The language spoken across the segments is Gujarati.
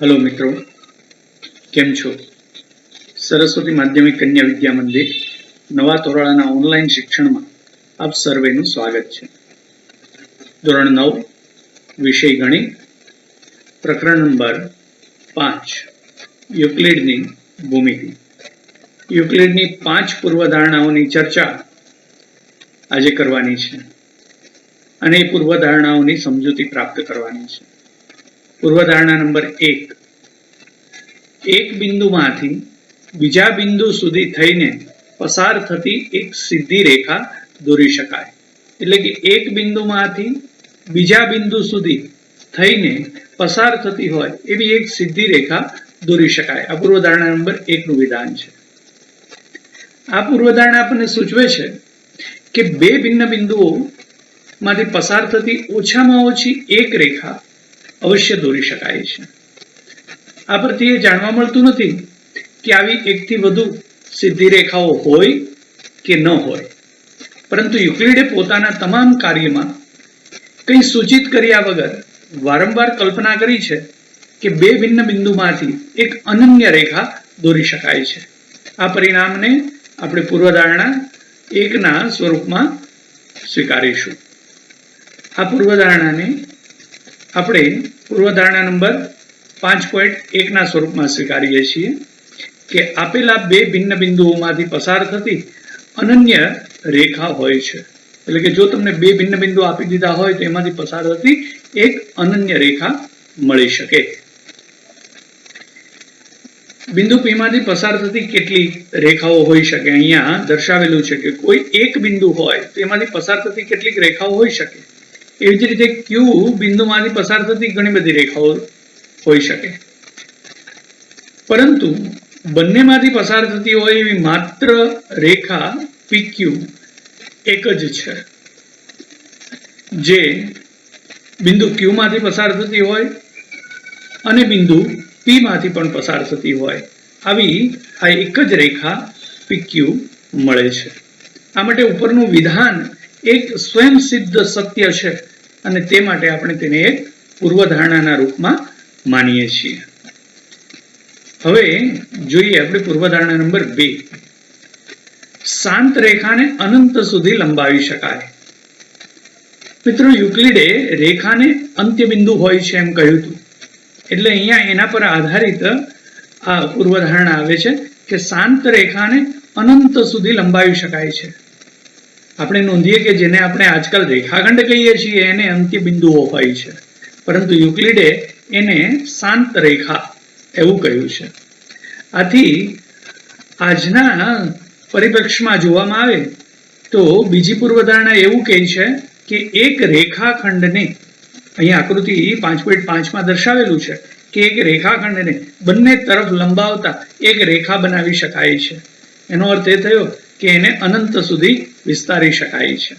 हेलो मित्रों, केम छो? सरस्वती माध्यमिक कन्या विद्या मंदिर नवा तोरणाना ऑनलाइन शिक्षण में आप सर्वेનું स्वागत है। ધોરણ 9 વિષય ગણિત પ્રકરણ નંબર 5 યુક્લિડની ભૂમિતિ। યુક્લિડની 5 પૂર્વધારણાઓની ચર્ચા આજે કરવાની છે અને એ પૂર્વધારણાઓની સમજૂતી પ્રાપ્ત કરવાની છે। પૂર્વધારણા નંબર 1, એક બિંદુમાંથી બીજા બિંદુ સુધી થઈને પસાર થતી એક સીધી રેખા દોરી શકાય। એટલે કે એક બિંદુમાંથી બીજા બિંદુ સુધી થઈને પસાર થતી હોય એવી એક સીધી રેખા દોરી શકાય। આ પૂર્વધારણા નંબર 1 નું વિધાન છે। આ પૂર્વધારણા આપણને સૂચવે છે કે બે ભિન્ન બિંદુઓમાંથી પસાર થતી ઓછામાં ઓછી એક રેખા અવશ્ય દોરી શકાય છે। આ પરથી એ જાણવા મળતું નથી કે આવી એકથી વધુ સીધી રેખાઓ હોય કે ન હોય, પરંતુ યુક્લિડે પોતાના તમામ કાર્યમાં કંઈ સૂચિત કર્યા વગર વારંવાર કલ્પના કરી છે કે બે ભિન્ન બિંદુમાંથી એક અનન્ય રેખા દોરી શકાય છે। આ પરિણામને આપણે પૂર્વધારણા 1ના સ્વરૂપમાં સ્વીકારીશું। આ પૂર્વધારણાને આપણે પૂર્વધારણા નંબર 5.1 ના સ્વરૂપમાં સ્વીકારીએ છીએ કે આપેલા બે ભિન્ન બિંદુઓમાંથી પસાર થતી અનન્ય રેખા હોય છે। એટલે કે જો તમને બે ભિન્ન બિંદુ આપી દીધા હોય તો એમાંથી પસાર થતી એક અનન્ય રેખા મળી શકે। બિંદુ P માંથી પસાર થતી કેટલી રેખાઓ હોઈ શકે? અહીંયા દર્શાવેલું છે કે કોઈ એક બિંદુ હોય તો એમાંથી પસાર થતી કેટલીક રેખાઓ હોઈ શકે। એવી જ રીતે Q બિંદુમાંથી પસાર થતી ઘણી બધી રેખાઓ હોઈ શકે, પરંતુ બંનેમાંથી પસાર થતી હોય એવી માત્ર રેખા PQ એક જ છે, જે બિંદુ Q માંથી પસાર થતી હોય અને બિંદુ P માંથી પણ પસાર થતી હોય આવી આ એક જ રેખા PQ મળે છે। આ માટે ઉપરનું વિધાન એક સ્વયંસિદ્ધ સત્ય છે અને તે માટે આપણે તેને એક પૂર્વધારણાના રૂપમાં માનીએ છીએ। હવે જોઈએ આપણે પૂર્વધારણા નંબર 2, શાંત રેખાને અનંત સુધી લંબાવી શકાય। મિત્રો, યુક્લિડે રેખાને અંત્ય બિંદુ હોય છે એમ કહ્યું હતું, એટલે અહીંયા એના પર આધારિત આ પૂર્વધારણા આવે છે કે શાંત રેખાને અનંત સુધી લંબાવી શકાય છે। આપણે નોંધીએ કે જેને આપણે આજકાલ રેખાખંડ કહીએ છીએ એને અંત્ય બિંદુઓ હોય છે, પરંતુ યુક્લિડે એને શાંત રેખા એવું કહ્યું છે। આથી આજના પરિપ્રેક્ષ્યમાં જોવામાં આવે તો બીજી પૂર્વધારણા એવું કહે છે કે એક રેખાખંડને, અહીંયા આકૃતિ 5.5માં દર્શાવેલું છે કે એક રેખાખંડને બંને તરફ લંબાવતા એક રેખા બનાવી શકાય છે। એનો અર્થ એ થયો કે એને અનંત સુધી વિસ્તારી શકાય છે।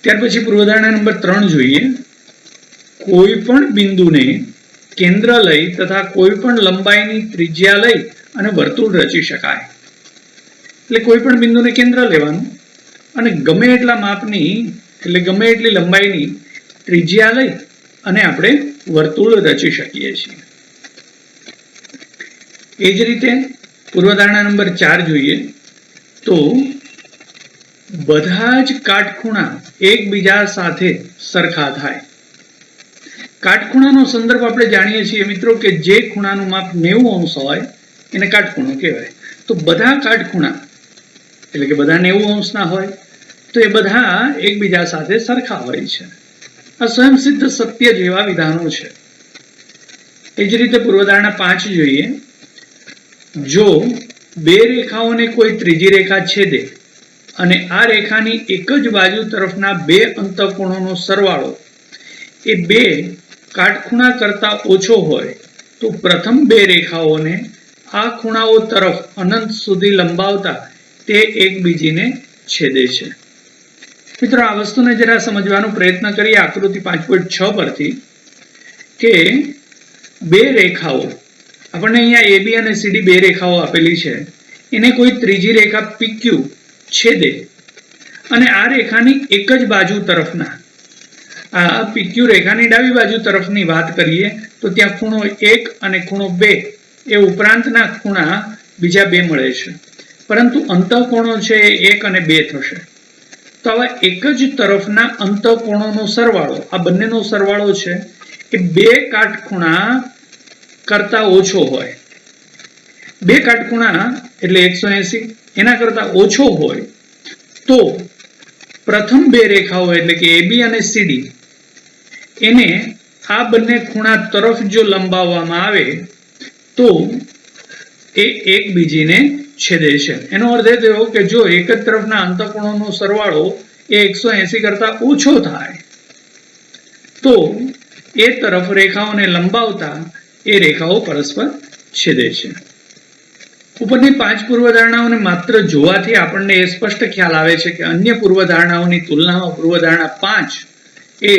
ત્યાર પછી પૂર્વધારણા નંબર 3 જોઈએ। કોઈ પણ બિંદુને કેન્દ્ર લઈ તથા કોઈ પણ લંબાઈની ત્રિજ્યા લઈ અને વર્તુળ રચી શકાય। એટલે કોઈ પણ બિંદુને કેન્દ્ર લેવાનું અને ગમે એટલા માપની એટલે ગમે એટલી લંબાઈની ત્રિજ્યા લઈ અને આપણે વર્તુળ રચી શકીએ છીએ। એ જ રીતે પૂર્વધારણા નંબર 4 જોઈએ તો બધા જ કાટખૂણા એકબીજા સાથે સરખા થાય। કાટખૂણાનો સંદર્ભ આપણે જાણીએ છીએ મિત્રો કે જે ખૂણાનું માપ 90 અંશ હોય એને કાટખૂણો કહેવાય। તો બધા કાટખૂણા એટલે કે બધા 90 અંશના હોય તો એ બધા એકબીજા સાથે સરખા હોય છે। આ સ્વયંસિદ્ધ સત્ય જેવા વિધાનો છે। એ જ રીતે પૂર્વધારણા 5 જોઈએ। જો બે રેખાઓને કોઈ ત્રીજી રેખા છેદે અને આ રેખાની એક જ બાજુ તરફના બે અંતઃકોણોનો સરવાળો એ બે કાટખૂણા કરતા ઓછો હોય તો પ્રથમ બે રેખાઓને આ ખૂણાઓ તરફ અનંત સુધી લંબાવતા તે એકબીજીને છેદે છે। મિત્રો, આ વસ્તુને જરા સમજવાનો પ્રયત્ન કરીએ આકૃતિ 5.6 પરથી કે બે રેખાઓ, આપણને અહીંયા AB અને CD બે રેખાઓ આપેલી છે, એને કોઈ ત્રીજી રેખા PQ છેદે અને આ રેખાની એક જ બાજુ તરફના આ પીક્યુ રેખાની ડાબી બાજુ તરફની વાત કરીએ તો ત્યાં ખૂણો 1 અને ખૂણો 2 એ ઉપરાંતના ખૂણા બીજા 2 મળે છે, પરંતુ અંતઃકોણો છે એ 1 અને 2 થશે. તો આવા એક જ તરફના અંતઃકોણોનો સરવાળો, આ બંનેનો સરવાળો છે એ 2 કાટખૂણા કરતા ઓછો હોય. 2 કાટખૂણા એટલે 180 એના કરતા ઓછો હોય તો પ્રથમ 2 રેખાઓ એટલે કે AB અને CD એને આ બંને ખૂણા તરફ જો લંબાવવામાં આવે તો એ એકબીજીને છેદે છે. એનો અર્થ એ થયો કે જો એક જ તરફના અંતઃકોણોનો સરવાળો એ 180 કરતા ઓછો થાય તો એ તરફ રેખાઓને લંબાવતા એ રેખાઓ પરસ્પર છેદે છે. ઉપરની 5 પૂર્વધારણાઓને માત્ર જોવાથી આપણને એ સ્પષ્ટ ખ્યાલ આવે છે કે અન્ય પૂર્વધારણાઓની તુલનામાં પૂર્વધારણા 5 એ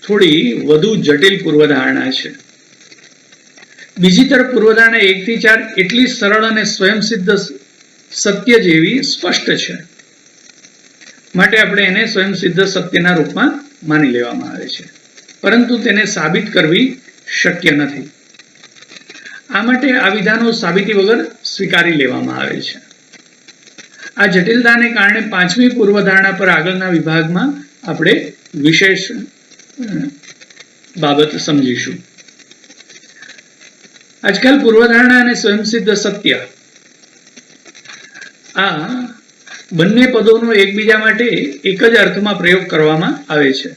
થોડી વધુ જટિલ પૂર્વધારણા છે. બીજી તરફ પૂર્વધારણા 1 થી 4 એટલી સરળ અને સ્વયંસિદ્ધ સત્ય જેવી સ્પષ્ટ છે, માટે આપણે એને સ્વયંસિદ્ધ સત્યના રૂપમાં માની લેવામાં આવે છે, પરંતુ તેને સાબિત કરવી શક્ય નથી. આ માટે આ વિધાનો સાબિતી વગર સ્વીકારી લેવામાં આવે છે. આ જટિલતાને કારણે 5મી પૂર્વધારણા પર આગળના વિભાગમાં આપણે વિશેષ બાબત સમજીશું. આજકાલ પૂર્વધારણા અને સ્વયંસિદ્ધ સત્ય આ બંને પદોનો એકબીજા માટે એક જ અર્થમાં પ્રયોગ કરવામાં આવે છે.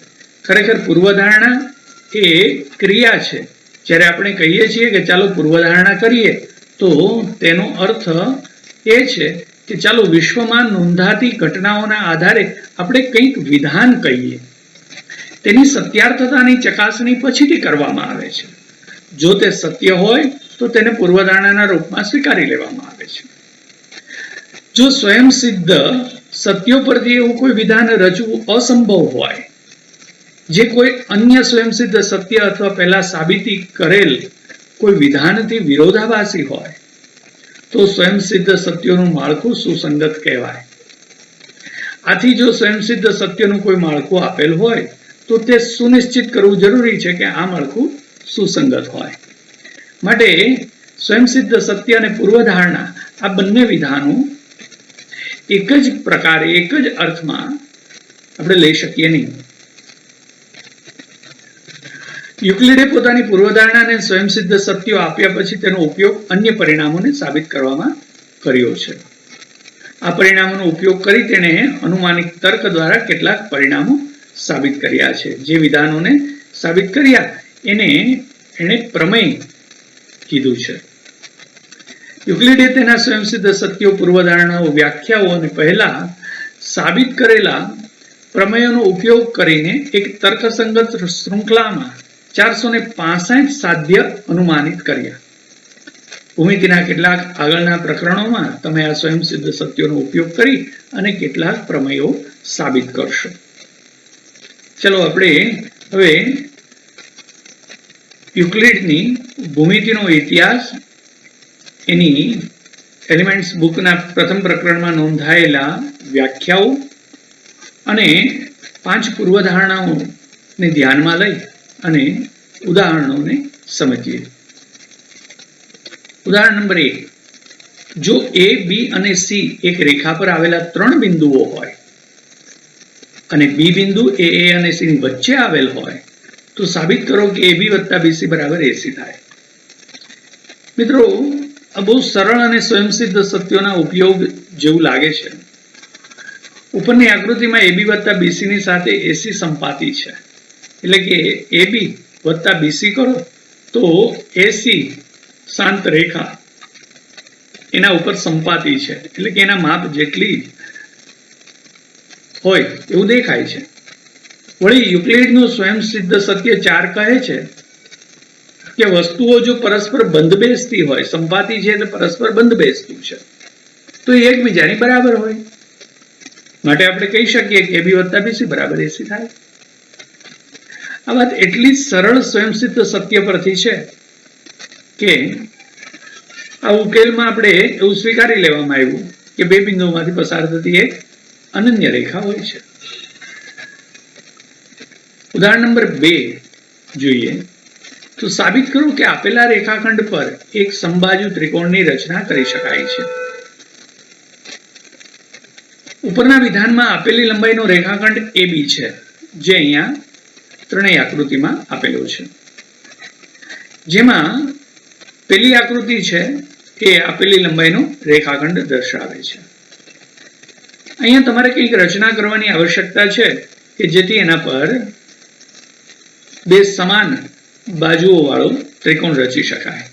ખરેખર પૂર્વધારણા એ ક્રિયા છે. જ્યારે આપણે કહીએ છીએ કે ચાલો પૂર્વધારણા કરીએ તો તેનો અર્થ એ છે કે ચાલો વિશ્વમાં નોંધાતી ઘટનાઓના આધારે આપણે કંઈક વિધાન કહીએ. તેની સત્યાર્થતાની ચકાસણી પછીથી કરવામાં આવે છે. જો તે સત્ય હોય તો તેને પૂર્વધારણાના રૂપમાં સ્વીકારી લેવામાં આવે છે. જો સ્વયંસિદ્ધ સત્યો પરથી એવું કોઈ વિધાન રચવું અસંભવ હોય, જે કોઈ અન્ય સ્વયંસિદ્ધ સત્ય અથવા પહેલા સાબિતી કરેલ કોઈ વિધાનથી વિરોધાભાસી હોય, તો સ્વયંસિદ્ધ સત્યોનું માળખું સુસંગત કહેવાય. આથી જો સ્વયંસિદ્ધ સત્યનું કોઈ માળખું આપેલ હોય તો તે સુનિશ્ચિત કરવું જરૂરી છે કે આ માળખું સુસંગત હોય. માટે સ્વયંસિદ્ધ સત્ય અને પૂર્વધારણા આ બંને વિધાનો એક જ પ્રકારે, એક જ અર્થમાં આપણે લઈ શકીએ નહીં. યુક્લિડે પોતાની પૂર્વધારણાને સ્વયંસિદ્ધ સત્યો આપ્યા પછી તેનો ઉપયોગ અન્ય પરિણામોને સાબિત કરવામાં કર્યો છે. આ પરિણામોનો ઉપયોગ કરી તેણે અનુમાનિક તર્ક દ્વારા કેટલાક પરિણામો સાબિત કર્યા છે. જે વિધાનોને સાબિત કર્યા એને પ્રમેય કીધું છે. યુક્લિડે તેના સ્વયંસિદ્ધ સત્યો, પૂર્વધારણાઓ, વ્યાખ્યાઓ અને પહેલા સાબિત કરેલા પ્રમેયોનો ઉપયોગ કરીને એક તર્કસંગત શૃંખલામાં 465 સાધ્ય અનુમાનિત કર્યા. ભૂમિતિના કેટલાક આગળના પ્રકરણોમાં તમે આ સ્વયંસિદ્ધ સત્યોનો ઉપયોગ કરી અને કેટલાક પ્રમેયો સાબિત કરશો. ચલો આપણે હવે યુક્લિડની ભૂમિતિનો ઇતિહાસ, એની એલિમેન્ટ્સ બુકના પ્રથમ પ્રકરણમાં નોંધાયેલા વ્યાખ્યાઓ અને 5 પૂર્વધારણાઓને ધ્યાનમાં લઈ અને ઉદાહરણોને સમજીએ. ઉદાહરણ નંબર 1. જો A, B અને C એક રેખા પર આવેલા 3 બિંદુઓ હોય અને B બિંદુ A અને C ની વચ્ચે આવેલ હોય તો સાબિત કરો કે AB વત્તા BC બરાબર AC થાય. મિત્રો, આ બહુ સરળ અને સ્વયંસિદ્ધ સત્યોના ઉપયોગ જેવું લાગે છે. ઉપરની આકૃતિમાં AB વત્તા BC ની સાથે AC સંપાતી છે, એટલે કે AB વત્તા BC કરો તો AC શાંત રેખા એના ઉપર સંપાતી છે, એટલે કે એના માપ જેટલી હોય એવું દેખાય છે. વળી યુક્લિડનું સ્વયંસિદ્ધ સત્ય 4 કહે છે કે વસ્તુઓ જો પરસ્પર બંધબેસતી હોય, સંપાતી છે એટલે પરસ્પર બંધબેસતું છે, તો એ એકબીજાની બરાબર હોય. માટે આપણે કહી શકીએ કે AB વત્તા BC બરાબર AC થાય. આ વાત એટલી સરળ સ્વયંસિદ્ધ સત્ય પરથી છે કે આ ઉકેલમાં આપણે એવું સ્વીકારી લેવામાં આવ્યું કે 2 બિંદુઓમાંથી પસાર થતી એક અનન્ય રેખા હોય છે. उदाहरण नंबर 2 જોઈએ તો સાબિત કરો કે આપેલા રેખાખંડ પર એક સમબાજુ ત્રિકોણની રચના કરી શકાય છે. ઉપરના વિધાનમાં આપેલી લંબાઈનો રેખાખંડ AB છે, જે અહીંયા ત્રણેય આકૃતિમાં આપેલો છે. જેમાં પેલી આકૃતિ છે એ આપેલી લંબાઈનો રેખાખંડ દર્શાવે છે. અહીંયા તમારે કંઈક રચના કરવાની આવશ્યકતા છે કે જેથી એના પર બે સમાન બાજુઓ વાળો ત્રિકોણ રચી શકાય.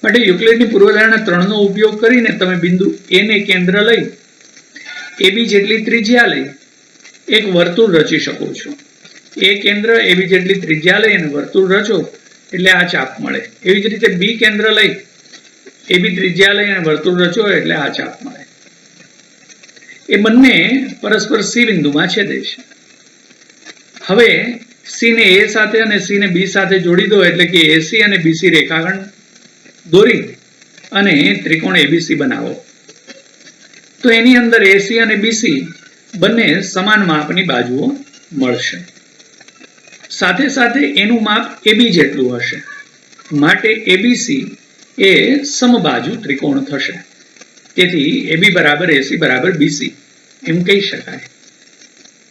માટે યુક્લિડની પૂર્વધારણા 3 નો ઉપયોગ કરીને તમે બિંદુ A ને કેન્દ્ર લઈ AB જેટલી ત્રિજ્યા લઈ એક વર્તુળ રચી શકો છો. A કેન્દ્ર AB જેટલી ત્રિજ્યા લઈ અને વર્તુળ રચો એટલે આ ચાપ મળે. એવી જ રીતે B કેન્દ્ર લઈ AB ત્રિજ્યા લઈ અને વર્તુળ રચો એટલે આ ચાપ મળે. એ બંને પરસ્પર C બિંદુમાં છેદે છે. હવે C ને A સાથે અને C ને B સાથે જોડી દો એટલે કે AC અને BC રેખાખંડ દોરી અને ત્રિકોણ ABC બનાવો. તો એની અંદર AC અને BC બંને સમાન માપની બાજુઓ મળશે. સાથે સાથે એનું માપ AB જેટલું હશે. માટે ABC એ સમબાજુ ત્રિકોણ થશે. તેથી AB બરાબર AC બરાબર BC એમ કહી શકાય.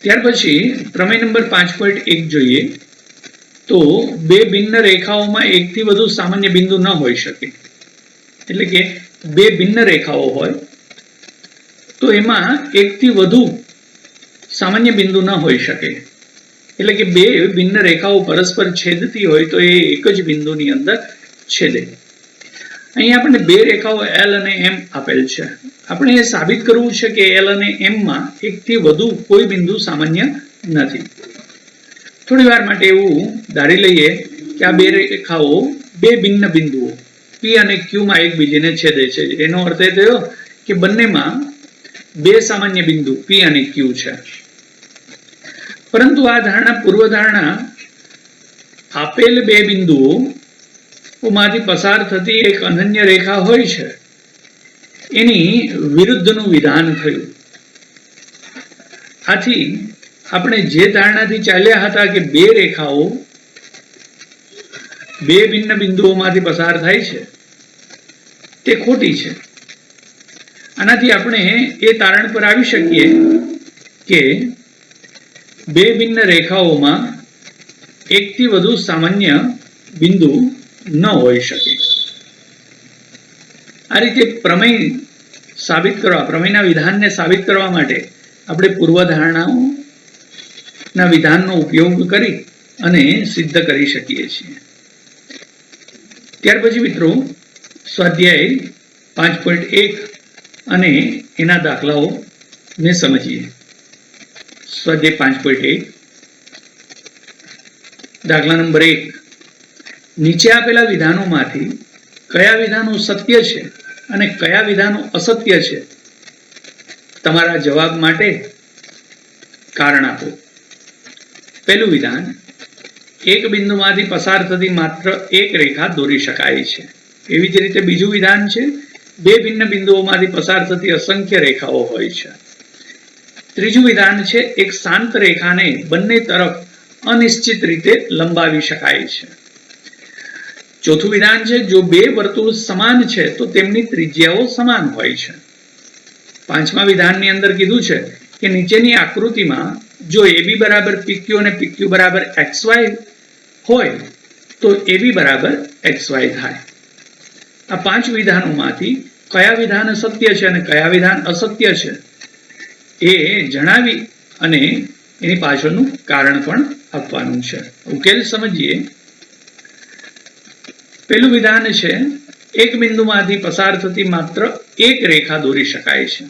ત્યાર પછી પ્રમેય નંબર 5.1 જોઈએ તો બે ભિન્ન રેખાઓમાં એકથી વધુ સામાન્ય બિંદુ ન હોઈ શકે. એટલે કે બે ભિન્ન રેખાઓ હોય તો એમાં એકથી વધુ સામાન્ય બિંદુ ન હોઈ શકે. એટલે કે બે ભિન્ન રેખાઓ પરસ્પર છેદતી હોય તો એ એક જ બિંદુની અંદર છેદે. અહીં આપણે બે રેખાઓ L અને M આપેલ છે. આપણે એ સાબિત કરવું છે કે L અને M માં એકથી વધુ કોઈ બિંદુ સામાન્ય નથી. થોડી વાર માટે એવું ધારી લઈએ કે આ બે રેખાઓ બે ભિન્ન બિંદુઓ P અને Q માં એકબીજાને છેદે છે. એનો અર્થ એ થયો કે બંનેમાં બે સામાન્ય બિંદુ P અને Q છે. પરંતુ આ ધારણા પૂર્વધારણા આપેલ બે બિંદુઓ માંથી પસાર થતી એક અનન્ય રેખા હોય છે એની વિરુદ્ધનું વિધાન થયું. આથી આપણે જે ધારણાથી ચાલ્યા હતા કે બે રેખાઓ બે ભિન્ન બિંદુઓમાંથી પસાર થાય છે તે ખોટી છે. આનાથી આપણે એ તારણ પર આવી શકીએ કે બે ભિન્ન રેખાઓમાં એકથી વધુ સામાન્ય બિંદુ ન હોઈ શકે. આ રીતે પ્રમેયના વિધાનને સાબિત કરવા માટે આપણે પૂર્વધારણાઓના વિધાનનો ઉપયોગ કરી અને સિદ્ધ કરી શકીએ છીએ. ત્યાર પછી મિત્રો સ્વાધ્યાય 5.1 અને એના દાખલાઓને સમજીએ. સ્વાધ્યાય 5.1 દાખલા નંબર 1. નીચે આપેલા વિધાનોમાંથી કયા વિધાનો સત્ય છે અને કયા વિધાનો અસત્ય છે? તમારા જવાબ માટે કારણ આપો. પહેલું વિધાન, એક બિંદુમાંથી પસાર થતી માત્ર એક રેખા દોરી શકાય છે. એવી જ રીતે બીજું વિધાન છે, બે ભિન્ન બિંદુઓમાંથી પસાર થતી અસંખ્ય રેખાઓ હોય છે. ત્રીજું વિધાન છે, એક શાંત રેખાને બંને તરફ અનિશ્ચિત રીતે લંબાવી શકાય છે. ચોથું વિધાન છે, જો બે વર્તુળ સમાન છે તો તેમની ત્રિજ્યાઓ સમાન હોય છે. પાંચમા વિધાનની અંદર કીધું છે કે નીચેની આકૃતિમાં જો AB બરાબર PQ અને PQ બરાબર XY હોય તો AB બરાબર XY થાય. આ પાંચ વિધાનોમાંથી કયા વિધાન સત્ય છે અને કયા વિધાન અસત્ય છે એ જણાવી અને એની પાછળનું કારણ પણ આપવાનું છે. ઉકેલ સમજીએ. પહેલું વિધાન છે, એક બિંદુમાંથી પસાર થતી માત્ર એક રેખા દોરી શકાય છે.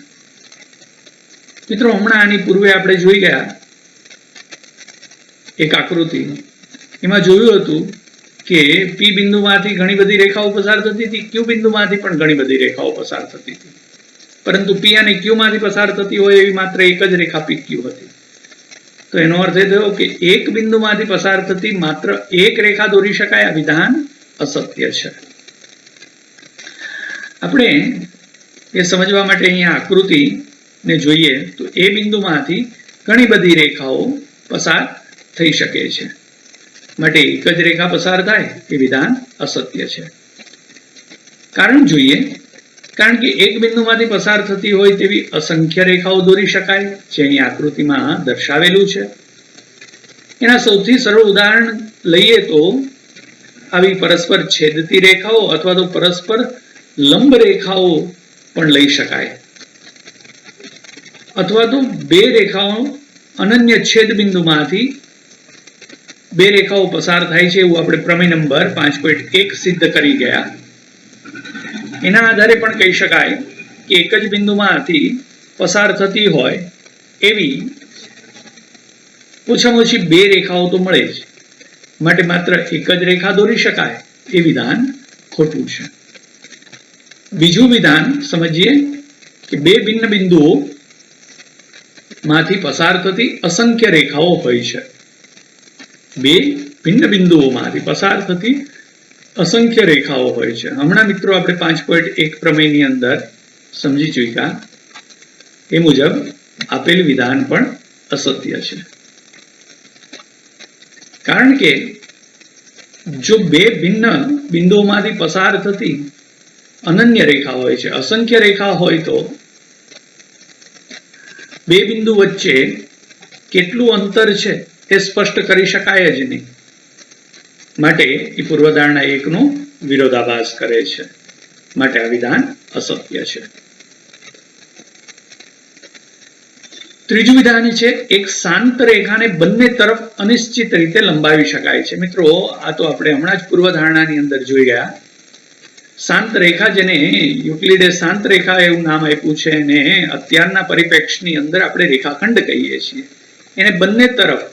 મિત્રો હમણાં આની પૂર્વે આપણે જોઈ ગયા એક આકૃતિ, એમાં જોયું હતું કે P બિંદુમાંથી ઘણી બધી રેખાઓ પસાર થતી હતી, Q બિંદુમાંથી પણ ઘણી બધી રેખાઓ પસાર થતી હતી. પરંતુ P અને Q માંથી પસાર થતી હોય એવી માત્ર એક જ રેખા PQ હતી. તો એનો અર્થ એ થયો કે એક બિંદુમાંથી પસાર થતી માત્ર એક રેખા દોરી શકાય. આ વિધાન અસત્ય છે. આપણે એ સમજવા માટે અહીંયા આકૃતિને જોઈએ તો એ બિંદુમાંથી ઘણી બધી રેખાઓ પસાર થઈ શકે છે. માટે એક જ રેખા પસાર થાય એ વિધાન અસત્ય છે. કારણ જોઈએ, કારણ કે એક બિંદુમાંથી પસાર થતી હોય તેવી અસંખ્ય રેખાઓ દોરી શકાય, જે અહીં આકૃતિમાં દર્શાવેલું છે. એના સૌથી સરળ ઉદાહરણ લઈએ તો આવી પરસ્પર છેદતી રેખાઓ અથવા તો પરસ્પર લંબ રેખાઓ પણ લઈ શકાય, અથવા તો બે રેખાઓ અનન્ય છેદ બિંદુમાંથી બે રેખાઓ પસાર થાય છે એવું આપણે પ્રમેય નંબર 5.1 સિદ્ધ કરી ગયા. એના આધારે પણ કહી શકાય કે એક જ બિંદુમાંથી પસાર થતી હોય એવી ઓછામાં ઓછી બે રેખાઓ તો મળે જ, માટે માત્ર એક જ રેખા દોરી શકાય એ વિધાન ખોટું છે. બીજું વિધાન સમજીએ કે બે ભિન્ન બિંદુઓ માંથી પસાર થતી અસંખ્ય રેખાઓ હોય છે. બે ભિન્ન બિંદુઓમાંથી પસાર થતી અસંખ્ય રેખાઓ હોય છે. હમણાં મિત્રો આપણે 5.1 પ્રમેયની અંદર સમજી ચૂક્યા એ મુજબ આપેલ વિધાન પણ અસત્ય છે. કારણ કે જો બે ભિન્ન બિંદુઓમાંથી પસાર થતી અનન્ય રેખા હોય છે, અસંખ્ય રેખા હોય તો બે બિંદુ વચ્ચે કેટલું અંતર છે એ સ્પષ્ટ કરી શકાય જ નહીં. માટે એ પૂર્વધારણા 1 નો વિરોધાભાસ કરે છે. માટે આ વિધાન અસત્ય છે. ત્રીજું વિધાન છે એક શાંત રેખાને બંને તરફ અનિશ્ચિત રીતે લંબાવી શકાય છે. મિત્રો આ તો આપણે હમણાં જ પૂર્વધારણાની અંદર જોઈ ગયા. શાંત રેખા, જેને યુક્લિડે શાંત રેખા એવું નામ આપ્યું છે, અને અત્યારના પરિપ્રેક્ષની અંદર આપણે રેખાખંડ કહીએ છીએ, એને બંને તરફ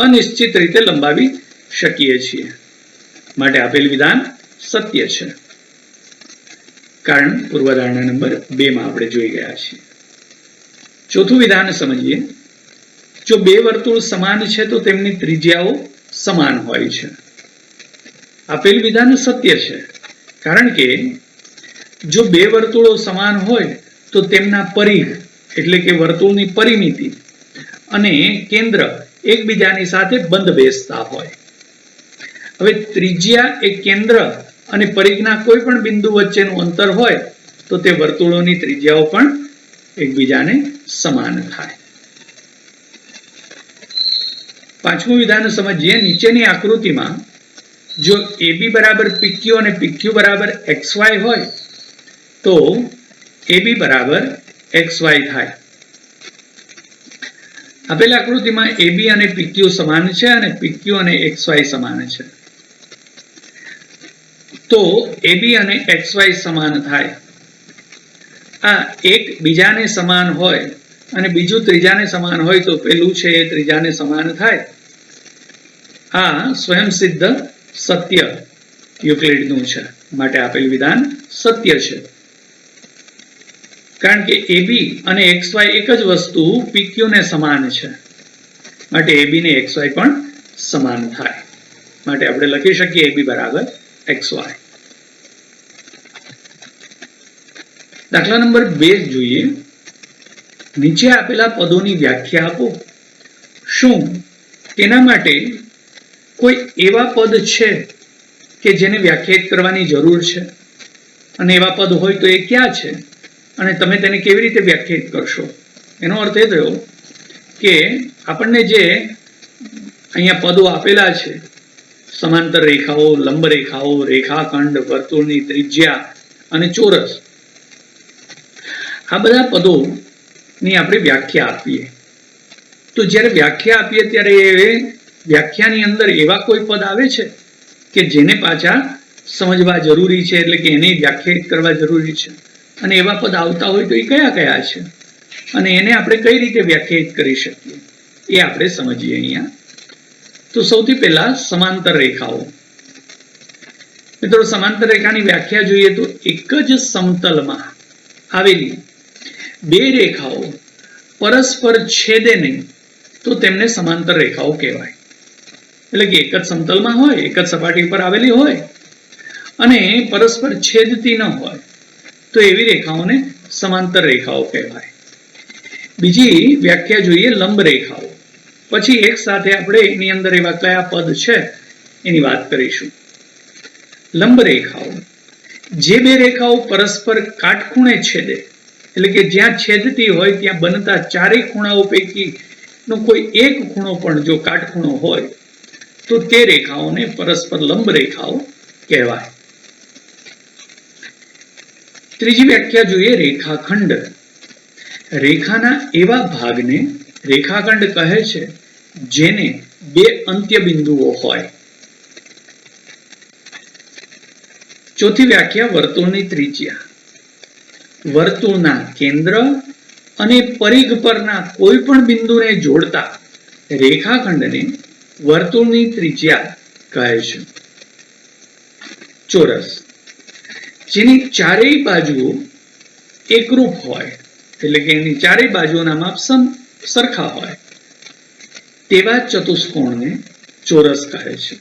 અનિશ્ચિત રીતે લંબાવી શકીએ છીએ. માટે આપેલ વિધાન સત્ય છે. કારણ પૂર્વધારણા નંબર 2 માં આપણે જોઈ ગયા છીએ. ચોથું વિધાન સમજીએ. જો બે વર્તુળ સમાન છે તો તેમની ત્રિજ્યાઓ સમાન હોય છે. આપેલ વિધાન સત્ય છે. કારણ કે જો બે વર્તુળો સમાન હોય તો તેમના પરિઘ એટલે કે વર્તુળની પરિમિતિ અને કેન્દ્ર એકબીજાની સાથે બંધ બેસતા હોય. હવે ત્રિજ્યા એ કેન્દ્ર અને પરિઘના કોઈ પણ બિંદુ વચ્ચેનું અંતર હોય તો તે વર્તુળોની ત્રિજ્યાઓ પણ એકબીજાને સમાન થાય. પાંચમું વિધાન સમજીએ. નીચેની આકૃતિમાં જો AB બરાબર PQ અને PQ બરાબર XY હોય તો AB બરાબર XY થાય. આપેલ આકૃતિમાં AB અને PQ સમાન છે અને PQ અને XY સમાન છે, તો AB અને XY સમાન થાય. આ એક બીજાને સમાન હોય અને બીજું ત્રીજાને સમાન હોય તો પેલું છે એ ત્રીજાને સમાન થાય. આ સ્વયંસિદ્ધ સત્ય યુક્લિડનું છે. માટે આપેલ વિધાન સત્ય છે. કારણ કે AB અને XY એક જ વસ્તુ PQ ને સમાન છે, માટે AB ને XY પણ સમાન થાય. માટે આપણે લખી શકીએ AB બરાબર XY. દાખલા નંબર 2 જોઈએ. નીચે આપેલા પદોની વ્યાખ્યા આપો. શું તેના માટે કોઈ એવા પદ છે કે જેને વ્યાખ્યાયિત કરવાની જરૂર છે? અને એવા પદ હોય તો એ ક્યાં છે અને તમે તેને કેવી રીતે વ્યાખ્યાયિત કરશો? એનો અર્થ એ થયો કે આપણને જે અહીંયા પદો આપેલા છે, સમાંતર રેખાઓ, લંબ રેખાઓ, રેખાખંડ, વર્તુળની ત્રિજ્યા અને ચોરસ, આ બધા પદોની આપણે વ્યાખ્યા આપીએ. તો જ્યારે વ્યાખ્યા આપીએ ત્યારે એ વ્યાખ્યાની અંદર એવા કોઈ પદ આવે છે કે જેને પાછા સમજવા જરૂરી છે, એટલે કે એને વ્યાખ્યાયિત કરવા જરૂરી છે. અને એવા પદ આવતા હોય તો એ કયા કયા છે અને એને આપણે કઈ રીતે વ્યાખ્યાયિત કરી શકીએ એ આપણે સમજીએ અહીંયા. તો સૌથી પહેલા સમાંતર રેખાઓ. મિત્રો સમાંતર રેખાની વ્યાખ્યા જોઈએ તો એક જ સમતલમાં આવેલી બે રેખાઓ પરસ્પર છેદે નહીં તો તેમને સમાંતર રેખાઓ કહેવાય. એટલે કે એક જ સમતલમાં હોય, એક જ સપાટી પર આવેલી હોય અને પરસ્પર છેદતી ન હોય તો એવી રેખાઓને સમાંતર રેખાઓ કહેવાય. બીજી વ્યાખ્યા જોઈએ લંબ રેખાઓ. પછી એક સાથે આપણે એની અંદર એવા કયા પદ છે એની વાત કરીશું. લંબ રેખાઓ, જે બે રેખાઓ પરસ્પર કાટખૂણે છેદે, એટલે કે જ્યાં છેદતી હોય ત્યાં બનતા ચારેય ખૂણાઓ પૈકીનો કોઈ એક ખૂણો પણ જો કાટખૂણો હોય તો તે રેખાઓને પરસ્પર લંબ રેખાઓ કહેવાય. ત્રીજી વ્યાખ્યા જોઈએ, રેખાખંડ. રેખાના એવા ભાગને રેખાખંડ કહે છે જેને બે અંત્ય બિંદુઓ હોય. ચોથી વ્યાખ્યા, વર્તુળની ત્રિજ્યા. વર્તુળના કેન્દ્ર અને પરિઘ પરના કોઈ પણ બિંદુને જોડતા રેખાખંડને વર્તુળની ત્રિજ્યા કહે છે. ચોરસ, જેની ચારેય બાજુઓ એકરૂપ હોય, એટલે કે એની ચારેય બાજુઓના માપ સરખા હોય તેવા ચતુષ્કોણને ચોરસ કહે છે.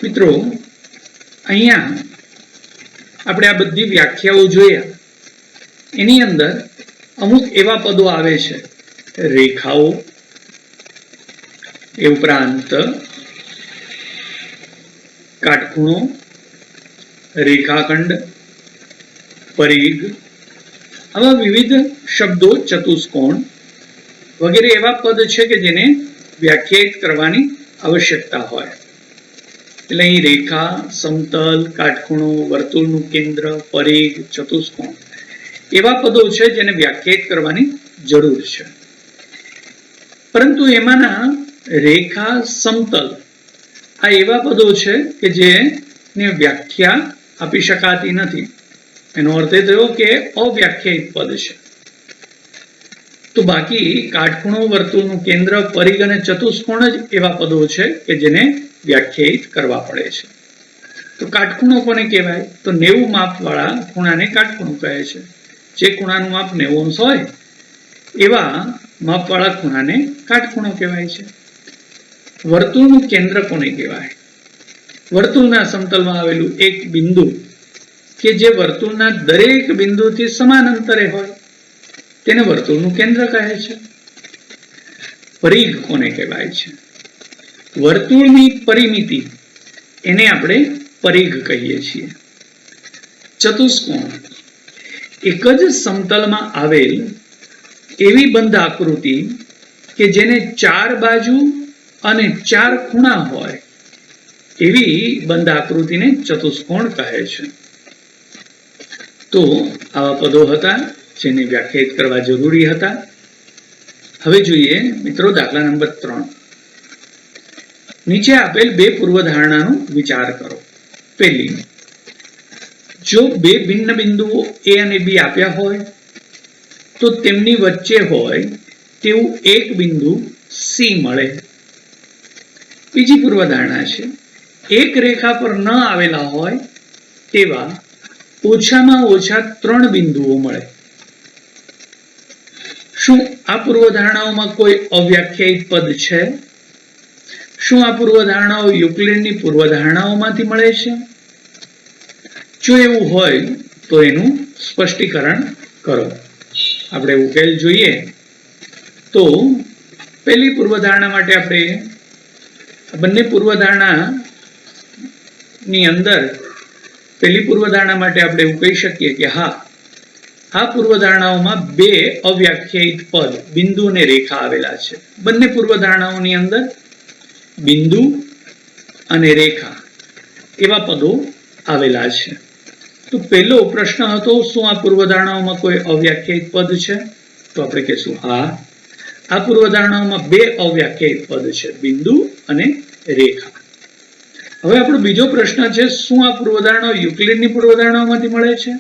મિત્રો, અહીંયા આપણે આ બધી વ્યાખ્યાઓ જોયા, એની અંદર અમુક એવા પદો આવે છે, રેખાઓ, એ ઉપરાંત કાટખૂણો, રેખાખંડ, પરિઘ, આવા વિવિધ શબ્દો, ચતુષ્કોણ વગેરે એવા પદ છે કે જેને વ્યાખ્યાયિત કરવાની આવશ્યકતા હોય. એટલે અહીં રેખા, સમતલ, કાટખૂણો, વર્તુળનું કેન્દ્ર, પરિઘ, ચતુષ્કોણ એવા પદો છે જેને વ્યાખ્યાયિત કરવાની જરૂર છે. પરંતુ એમાંના રેખા, સમતલ આ એવા પદો છે કે જેને વ્યાખ્યા આપી શકાતી નથી. એનો અર્થ એ થયો કે અવ્યાખ્યાયિત પદ છે. તો બાકી કાટખૂણો, વર્તુળનું કેન્દ્ર, પરિઘ અને ચતુષ્કોણ જ એવા પદો છે કે જેને વ્યાખ્યાયિત કરવા પડે છે. તો કાટખૂણો કોને કહેવાય? તો 90 માપ વાળા ખૂણાને કાટખૂણો કહે છે. જે ખૂણાનું માપ 90 અંશ હોય એવા માપવાળા ખૂણાને કાટખૂણો કહેવાય છે. વર્તુળનું કેન્દ્ર કોને કહેવાય? વર્તુળના સમતલમાં આવેલું એક બિંદુ કે જે વર્તુળના દરેક બિંદુથી સમાન અંતરે હોય તેને વર્તુળનું કેન્દ્ર કહે છે. પરિઘ કોને કહેવાય છે? વર્તુળની પરિમિતિ, એને આપણે પરિઘ કહીએ છીએ. ચતુષ્કોણ, એક જ સમતલમાં આવેલ એવી બંધ આકૃતિ કે જેને 4 બાજુ અને 4 ખૂણા હોય એવી બંધ આકૃતિને ચતુષ્કોણ કહે છે. તો આવા પદો હતા જેને વ્યાખ્યાયિત કરવા જરૂરી હતા. હવે જોઈએ મિત્રો દાખલા નંબર 3. નીચે આપેલ બે પૂર્વધારણાનો વિચાર કરો. પહેલી, જો બે ભિન્ન બિંદુઓ A અને B આપ્યા હોય તો તેમની વચ્ચે હોય તેવું એક બિંદુ C મળે. બીજી પૂર્વધારણા છે, એક રેખા પર ન આવેલા હોય તેવા ઓછામાં ઓછા 3 બિંદુઓ મળે. શું આ પૂર્વધારણાઓમાં કોઈ અવ્યાખ્યાયિત પદ છે? શું આ પૂર્વધારણાઓ યુક્લિડની પૂર્વધારણાઓમાંથી મળે છે? જો એવું હોય તો એનું સ્પષ્ટીકરણ કરો. આપણે ઉકેલ જોઈએ તો પહેલી પૂર્વધારણા માટે આપણે બંને પૂર્વધારણાની અંદર પહેલી પૂર્વધારણા માટે આપણે એવું કહી શકીએ કે હા, આ પૂર્વધારણાઓમાં બે અવ્યાખ્યાયિત પદ બિંદુ અને રેખા આવેલા છે. બંને પૂર્વધારણાઓની અંદર બિંદુ અને રેખા એવા પદો આવેલા છે. તો પહેલો પ્રશ્ન હતો, શું આ પૂર્વધારણાઓમાં કોઈ અવ્યાખ્યાયિત પદ છે? તો આપણે કહીશું હા, આ પૂર્વધારણાઓમાં બે અવ્યાખ્યાયિત પદ છે, બિંદુ અને રેખા. હવે આપણો બીજો પ્રશ્ન છે, શું આ પૂર્વધારણાઓ યુક્લિડની પૂર્વધારણાઓમાંથી મળે છે?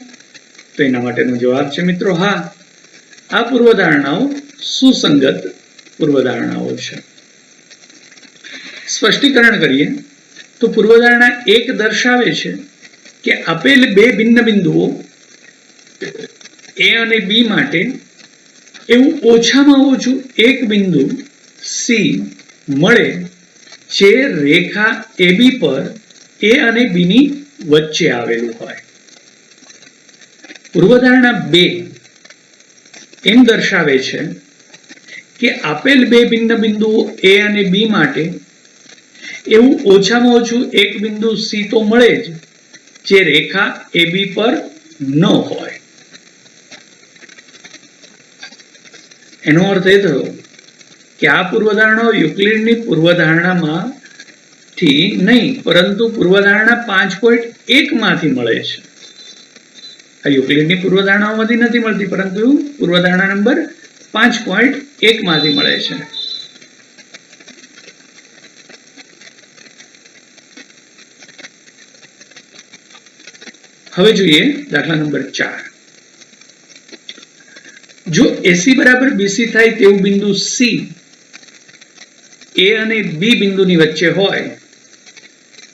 તો એના માટેનો જવાબ છે મિત્રો હા, આ પૂર્વધારણાઓ સુસંગત પૂર્વધારણાઓ છે. સ્પષ્ટીકરણ કરીએ તો પૂર્વધારણા 1 દર્શાવે છે કે આપેલ બે ભિન્ન બિંદુઓ A અને B માટે એવું ઓછામાં ઓછું એક બિંદુ C મળે જે રેખા AB પર A અને B ની વચ્ચે આવેલું હોય. પૂર્વધારણા 2 એમ દર્શાવે છે કે આપેલ બે ભિન્ન બિંદુઓ એ અને બી માટે એવું ઓછામાં ઓછું એક બિંદુ સી તો મળે જ જે રેખા AB પર ન હોય. એનો અર્થ એ થયો કે આ પૂર્વધારણાઓ યુક્લિડની પૂર્વધારણામાંથી નહીં પરંતુ પૂર્વધારણા 5.1 માંથી મળે છે. આ યુક્લિડની પૂર્વધારણાઓમાંથી નથી મળતી પરંતુ પૂર્વધારણા નંબર 5.1 માંથી મળે છે. હવે જોઈએ દાખલા નંબર 4. જો AC બરાબર BC થાય તેવું બિંદુ C A અને B બિંદુની વચ્ચે હોય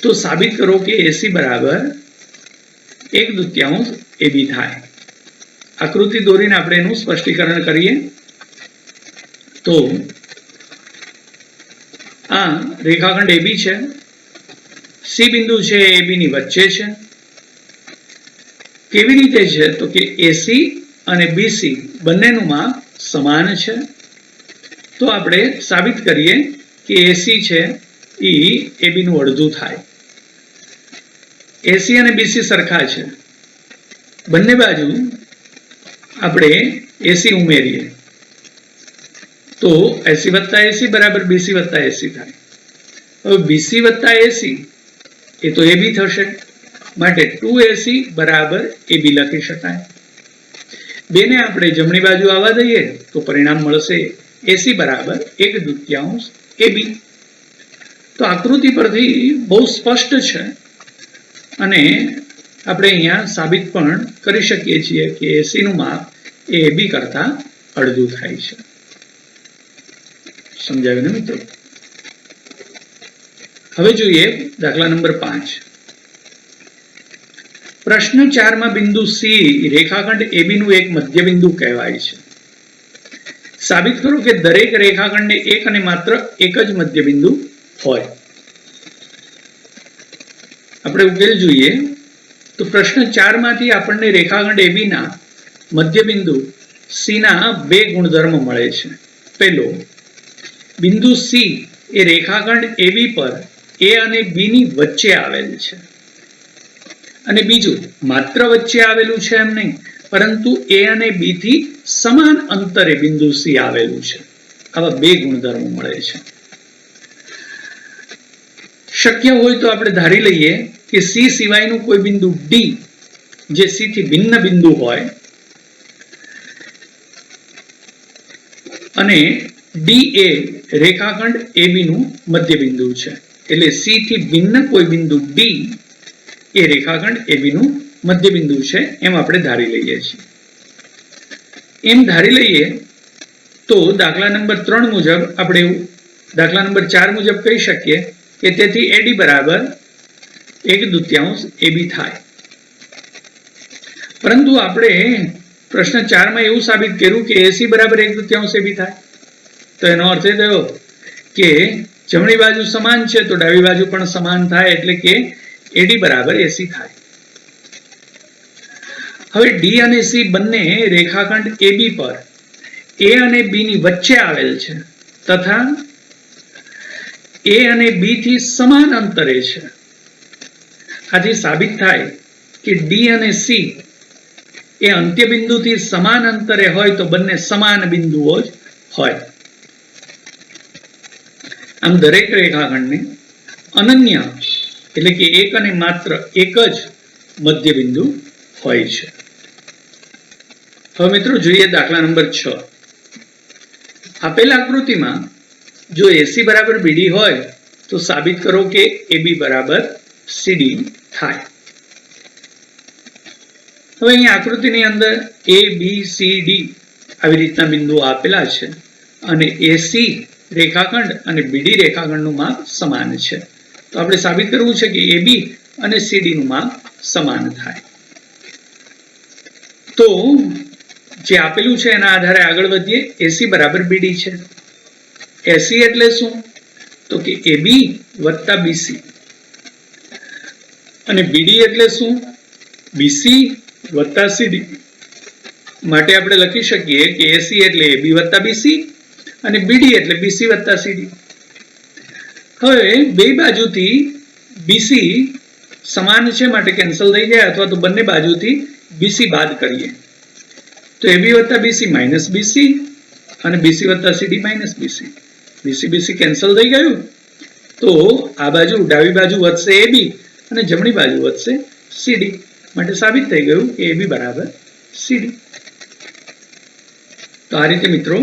તો સાબિત કરો કે AC બરાબર 1/2 AB થાય. આકૃતિ દોરીને આપણે એનું સ્પષ્ટીકરણ કરીએ તો આ રેખાખંડ AB છે, C બિંદુ છે AB ની વચ્ચે છે. કેવી રીતે છે તો કે AC અને BC બંનેનું માપ સમાન છે. તો આપણે સાબિત કરીએ કે AC છે એ AB નું અડધું થાય. AC અને BC સરખા છે. બંને બાજુ આપણે AC ઉમેરીએ તો AC વત્તા AC બરાબર BC વત્તા AC થાય. હવે BC વત્તા AC એ તો AB થશે માટે 2AC બરાબર AB લખી શકાય. બેને આપણે જમણી બાજુ આવવા દઈએ તો પરિણામ મળશે AC બરાબર 1/2 AB. તો આકૃતિ પરથી બહુ સ્પષ્ટ છે અને આપણે અહીંયા સાબિત પણ કરી શકીએ છીએ કે AC નું માપ એ AB કરતા અડધું થાય છે. સમજાયું ને મિત્રો? હવે જોઈએ દાખલા નંબર 5. પ્રશ્ન 4 માં બિંદુ C રેખાખંડ AB નું એક મધ્ય બિંદુ કહેવાય છે. સાબિત કરો કે દરેક રેખાખંડને એક અને માત્ર એક જ મધ્ય બિંદુ હોય. આપણે ઉકેલ જોઈએ તો પ્રશ્ન 4 માંથી આપણને રેખાખંડ AB ના મધ્ય બિંદુ C ના બે ગુણધર્મ મળે છે. પહેલો, બિંદુ C એ રેખાખંડ AB પર A અને B ની વચ્ચે આવેલ છે. અને બીજું, માત્ર વચ્ચે આવેલું છે એમ નહીં પરંતુ A અને B થી સમાન અંતરે બિંદુ C આવેલું છે. આવા બે ગુણધર્મો મળે છે. શક્ય હોય તો આપણે ધારી લઈએ કે C સિવાયનું કોઈ બિંદુ D જે C થી ભિન્ન બિંદુ હોય અને D એ રેખાખંડ AB નું મધ્ય બિંદુ છે. એટલે C થી ભિન્ન કોઈ બિંદુ D એ રેખાખંડ AB નું મધ્ય બિંદુ છે એમ આપણે ધારી લઈએ છીએ. એમ ધારી લઈએ તો દાખલા નંબર 3 મુજબ આપણે દાખલા નંબર 4 મુજબ કહી શકીએ કે તેથી AD બરાબર 1/2 AB થાય. પરંતુ આપણે પ્રશ્ન 4 માં એવું સાબિત કર્યું કે AC બરાબર 1/2 AB થાય. તો એનો અર્થ એ થયો કે જમણી બાજુ સમાન છે તો ડાબી બાજુ પણ સમાન થાય એટલે કે AD બરાબર AC થાય. હવે D અને C બંને રેખાખંડ AB પર A અને B ની વચ્ચે આવેલ છે તથા A અને B થી સમાન અંતરે છે. આથી સાબિત થાય કે D અને C એ અંત્ય બિંદુથી સમાન અંતરે હોય તો બંને સમાન બિંદુઓ જ હોય. આમ દરેક રેખાખંડને અનન્ય એટલે કે એક અને માત્ર એક જ મધ્ય બિંદુ હોય છે. હવે મિત્રો જોઈએ દાખલા નંબર 6. આપેલ આકૃતિમાં જો AC બરાબર BD હોય તો સાબિત કરો કે AB બરાબર CD થાય. હવે અહીં આકૃતિની અંદર ABCD આવી રીતના બિંદુઓ આપેલા છે અને AC રેખાખંડ અને BD રેખાખંડનું માપ સમાન છે. તો આપણે સાબિત કરવું છે કે AB અને CD નું માપ સમાન થાય. તો જે આપેલું છે એના આધારે આગળ વધીએ. AC બરાબર BD છે. AC એટલે શું તો કે AB વત્તા BC અને BD એટલે શું BC વત્તા CD. માટે આપણે લખી શકીએ કે AC એટલે AB વત્તા BC અને બીડી એટલે બીસી વત્તા સીડી. હવે બે બાજુથી બીસી સમાન છે માટે કેન્સલ થઈ જાય, અથવા તો બંને બાજુથી બીસી બાદ કરીએ તો એબી વત્તા બીસી માઇનસ બીસી અને બીસી વત્તા CD minus BC. BC BC cancel થઈ ગયું તો આ બાજુ ડાબી બાજુ વધશે એબી અને જમણી બાજુ વધશે સીડી, માટે સાબિત થઈ ગયું કે એબી બરાબર સીડી. તો આ રીતે મિત્રો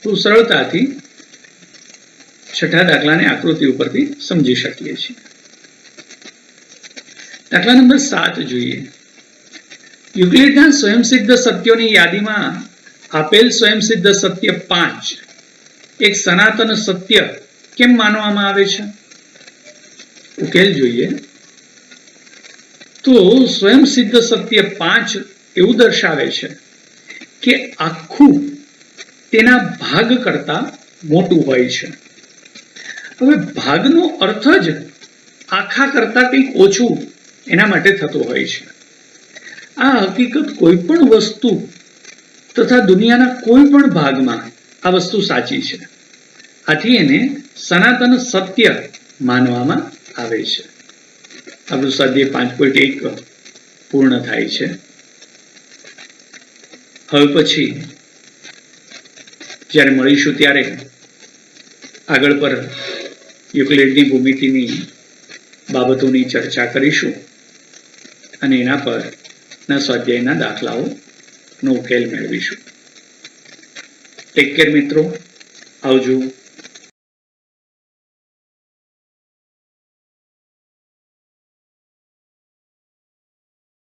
બહુ સરળતાથી છઠ્ઠા દાખલાને આકૃતિ ઉપરથી સમજી શકીએ છીએ. દાખલા નંબર 7 જોઈએ. યુક્લિડના સ્વયંસિદ્ધ સત્યોની યાદીમાં આપેલ સ્વયંસિદ્ધ સત્ય 5 એક સનાતન સત્ય કેમ માનવામાં આવે છે? ઉકેલ જોઈએ. તો સ્વયંસિદ્ધ સત્ય 5 એવું દર્શાવે છે કે આખું તેના ભાગ કરતા મોટું હોય છે. હવે ભાગનો અર્થ જ આખા કરતા કંઈક ઓછું એના માટે થતો હોય છે. આ હકીકત કોઈ પણ વસ્તુ તથા દુનિયાના કોઈ પણ ભાગમાં આ વસ્તુ સાચી છે. આથી એને સનાતન સત્ય માનવામાં આવે છે. આપણું સ્વાધ્યાય 5.1 પૂર્ણ થાય છે. હવે પછી જ્યારે મળીશું ત્યારે આગળ પર યુક્લિડની ભૂમિતિની બાબતોની ચર્ચા કરીશું અને એના પર સ્વાધ્યાયના દાખલાઓનો ઉકેલ મેળવીશું. ટેક કેર મિત્રો. આવજો.